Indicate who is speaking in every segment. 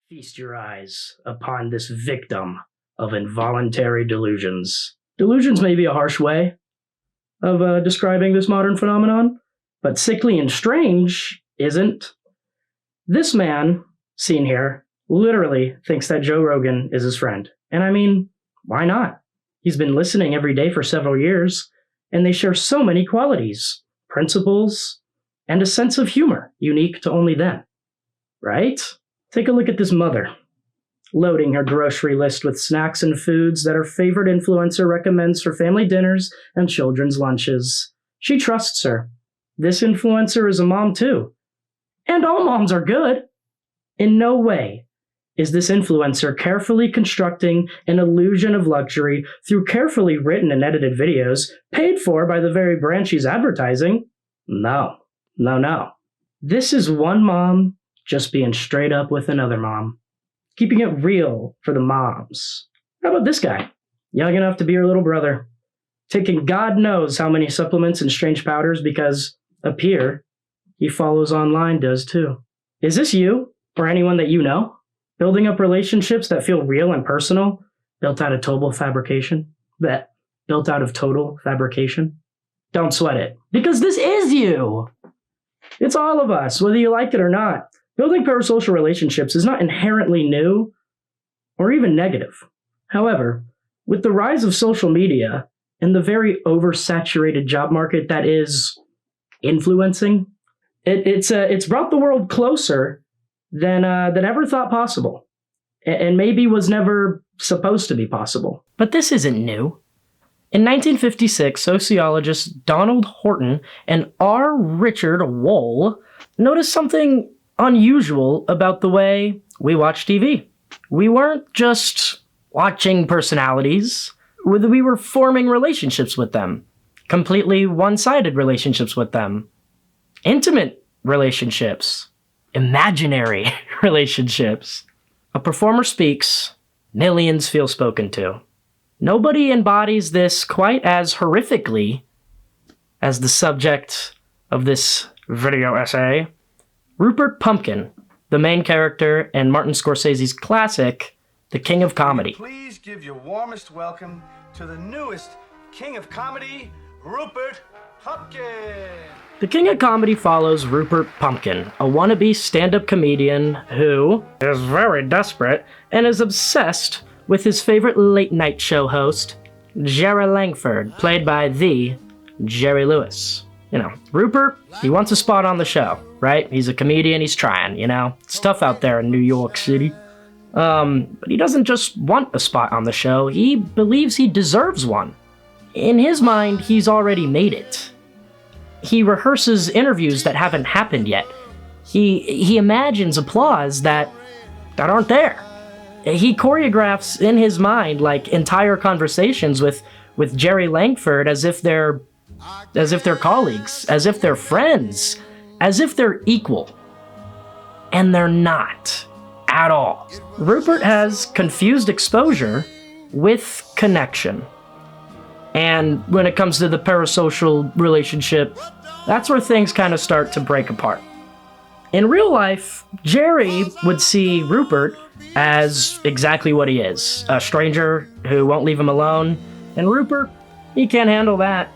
Speaker 1: Feast your eyes upon this victim of involuntary delusions. Delusions may be a harsh way of describing this modern phenomenon, but sickly and strange isn't. This man, seen here, literally thinks that Joe Rogan is his friend. And I mean, why not? He's been listening every day for several years, and they share so many qualities, principles, and a sense of humor unique to only them. Right? Take a look at this mother, loading her grocery list with snacks and foods that her favorite influencer recommends for family dinners and children's lunches. She trusts her. This influencer is a mom too. And all moms are good. In no way is this influencer carefully constructing an illusion of luxury through carefully written and edited videos paid for by the very brand she's advertising. No. This is one mom just being straight up with another mom. Keeping it real for the moms. How about this guy? Young enough to be her little brother. Taking God knows how many supplements and strange powders because a peer he follows online does too. Is this you, or anyone that you know? Building up relationships that feel real and personal, built out of total fabrication? Built out of total fabrication? Don't sweat it, because this is you! It's all of us, whether you like it or not. Building parasocial relationships is not inherently new or even negative. However, with the rise of social media and the very oversaturated job market that is influencing, it's brought the world closer than ever thought possible, and maybe was never supposed to be possible. But this isn't new. In 1956, sociologists Donald Horton and R. Richard Wohl noticed something unusual about the way we watch TV. We weren't just watching personalities, we were forming relationships with them. Completely one-sided relationships with them. Intimate relationships. Imaginary relationships. A performer speaks, millions feel spoken to. Nobody embodies this quite as horrifically as the subject of this video essay. Rupert Pumpkin, the main character in Martin Scorsese's classic, The King of Comedy.
Speaker 2: Please give your warmest welcome to the newest King of Comedy, Rupert Pumpkin.
Speaker 1: The King of Comedy follows Rupert Pumpkin, a wannabe stand-up comedian who is very desperate and is obsessed with his favorite late-night show host, Jerry Langford, played by the Jerry Lewis. You know, Rupert, he wants a spot on the show, right? He's a comedian, he's trying, It's tough out there in New York City. But he doesn't just want a spot on the show, he believes he deserves one. In his mind, he's already made it. He rehearses interviews that haven't happened yet. He imagines applause that aren't there. He choreographs in his mind like entire conversations with Jerry Langford as if they're colleagues, as if they're friends, as if they're equal. And they're not at all. Rupert has confused exposure with connection. And when it comes to the parasocial relationship, that's where things kind of start to break apart. In real life, Jerry would see Rupert as exactly what he is, a stranger who won't leave him alone, and Rupert, he can't handle that.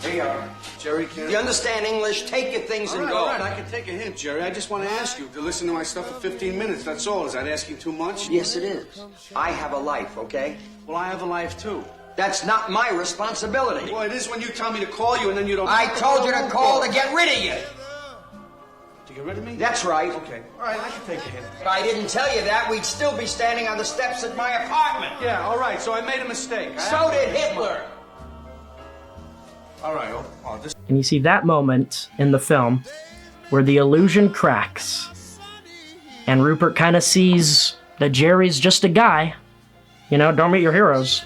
Speaker 2: Here you are. Jerry, can
Speaker 3: You understand English? Take your things and go.
Speaker 2: All right, I can take a hint, Jerry. I just want to ask you to listen to my stuff for 15 minutes. That's all. Is that asking too much?
Speaker 3: Yes, it is. I have a life, okay?
Speaker 2: Well, I have a life, too.
Speaker 3: That's not my responsibility.
Speaker 2: Well, it is when you tell me to call you and then you don't...
Speaker 3: I told you to call to get rid of you.
Speaker 2: To get rid of me?
Speaker 3: That's right.
Speaker 2: Okay. All right, I can take a hint.
Speaker 3: If I didn't tell you that, we'd still be standing on the steps at my apartment.
Speaker 2: Yeah, all right. So I made a mistake.
Speaker 3: So did Hitler.
Speaker 2: All right. Oh, this...
Speaker 1: And you see that moment in the film where the illusion cracks. And Rupert kind of sees that Jerry's just a guy. Don't meet your heroes.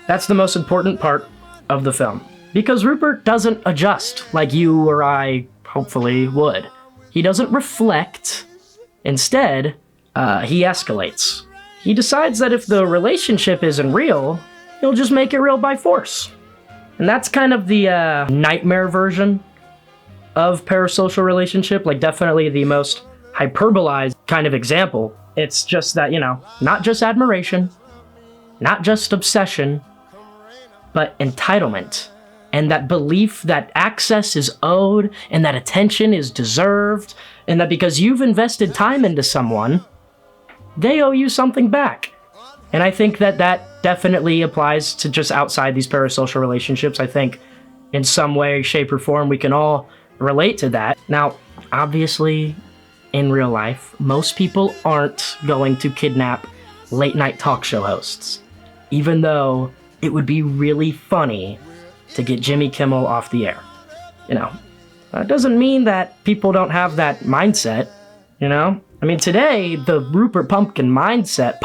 Speaker 1: That's the most important part of the film. Because Rupert doesn't adjust like you or I hopefully would. He doesn't reflect. Instead, he escalates. He decides that if the relationship isn't real, he'll just make it real by force. And that's kind of the nightmare version of parasocial relationship, like definitely the most hyperbolized kind of example. It's just that, not just admiration, not just obsession, but entitlement. And that belief that access is owed and that attention is deserved, and that because you've invested time into someone, they owe you something back. And I think that definitely applies to just outside these parasocial relationships. I think in some way, shape, or form, we can all relate to that. Now, obviously, in real life, most people aren't going to kidnap late-night talk show hosts, even though it would be really funny to get Jimmy Kimmel off the air. That doesn't mean that people don't have that mindset, I mean, today, the Rupert Pumpkin mindset,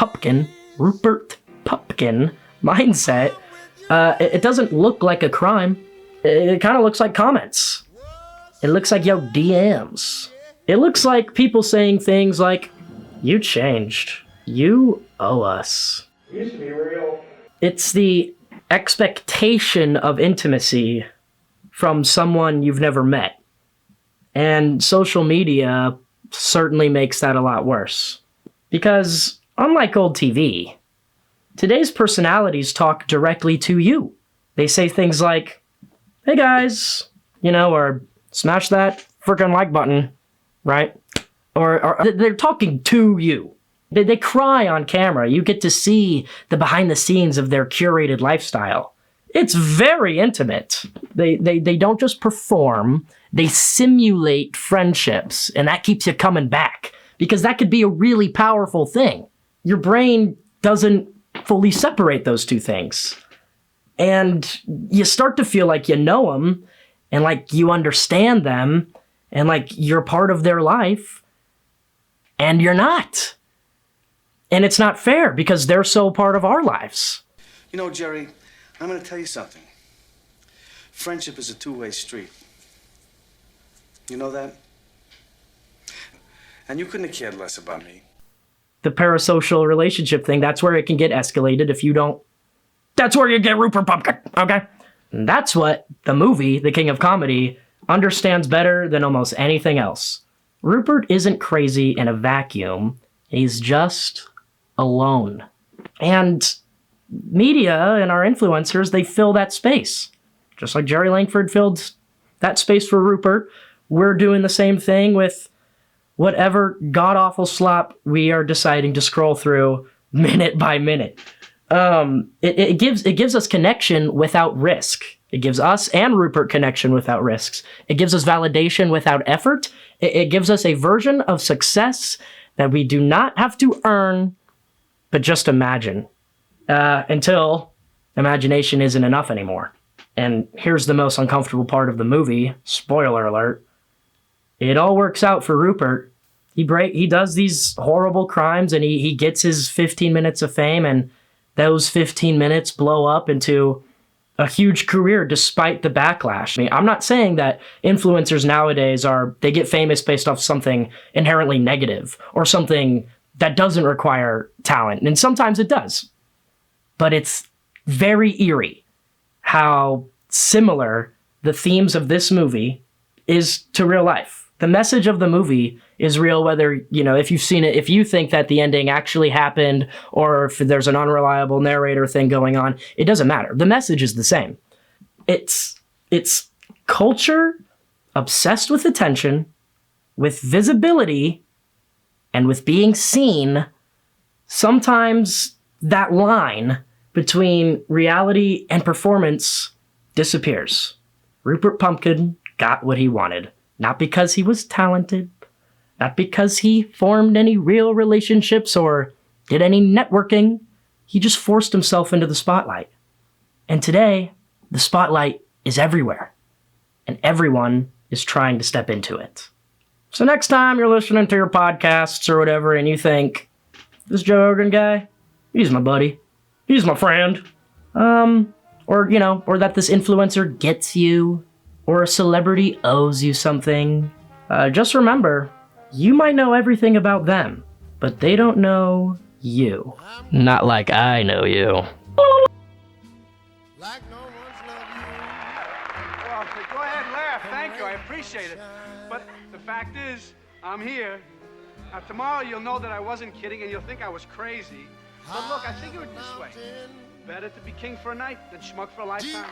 Speaker 1: it doesn't look like a crime. It kind of looks like comments. It looks like yo DMs. It looks like people saying things like, you changed. You owe us.
Speaker 2: It used to be real.
Speaker 1: It's the expectation of intimacy from someone you've never met. And social media certainly makes that a lot worse. Because, unlike old TV, today's personalities talk directly to you. They say things like, hey guys, or smash that frickin' like button, right? Or they're talking to you. They cry on camera. You get to see the behind the scenes of their curated lifestyle. It's very intimate. They don't just perform, they simulate friendships, and that keeps you coming back, because that could be a really powerful thing. Your brain doesn't fully separate those two things. And you start to feel like you know them, and like you understand them, and like you're part of their life, and you're not. And it's not fair, because they're so part of our lives.
Speaker 2: Jerry, I'm going to tell you something. Friendship is a two-way street. You know that? And you couldn't have cared less about me.
Speaker 1: The parasocial relationship thing, that's where it can get escalated if you don't. That's where you get Rupert Pumpkin, okay? And that's what the movie, The King of Comedy, understands better than almost anything else. Rupert isn't crazy in a vacuum. He's just alone. And media and our influencers, they fill that space. Just like Jerry Langford filled that space for Rupert, we're doing the same thing with whatever god-awful slop we are deciding to scroll through minute by minute. It gives us connection without risk. It gives us and Rupert connection without risks. It gives us validation without effort. It gives us a version of success that we do not have to earn, but just imagine. Until imagination isn't enough anymore. And here's the most uncomfortable part of the movie. Spoiler alert. It all works out for Rupert. He does these horrible crimes, and he gets his 15 minutes of fame, and those 15 minutes blow up into a huge career despite the backlash. I mean, I'm not saying that influencers nowadays they get famous based off something inherently negative or something that doesn't require talent. And sometimes it does. But it's very eerie how similar the themes of this movie is to real life. The message of the movie is real, whether, if you've seen it, if you think that the ending actually happened, or if there's an unreliable narrator thing going on, it doesn't matter. The message is the same. It's culture obsessed with attention, with visibility, and with being seen. Sometimes that line between reality and performance disappears. Rupert Pumpkin got what he wanted. Not because he was talented, not because he formed any real relationships or did any networking. He just forced himself into the spotlight. And today, the spotlight is everywhere. And everyone is trying to step into it. So next time you're listening to your podcasts or whatever and you think, this Joe Rogan guy, he's my buddy. He's my friend. Or that this influencer gets you, or a celebrity owes you something. Just remember, you might know everything about them, but they don't know you. Not like I know you.
Speaker 4: Like no one's loved you.
Speaker 2: Well, go ahead and laugh. Thank you. I appreciate it. But the fact is, I'm here.
Speaker 5: Now, tomorrow you'll know that I wasn't kidding and you'll think I was crazy. But look, I figure it this way. Better to be king for a night than schmuck for a lifetime.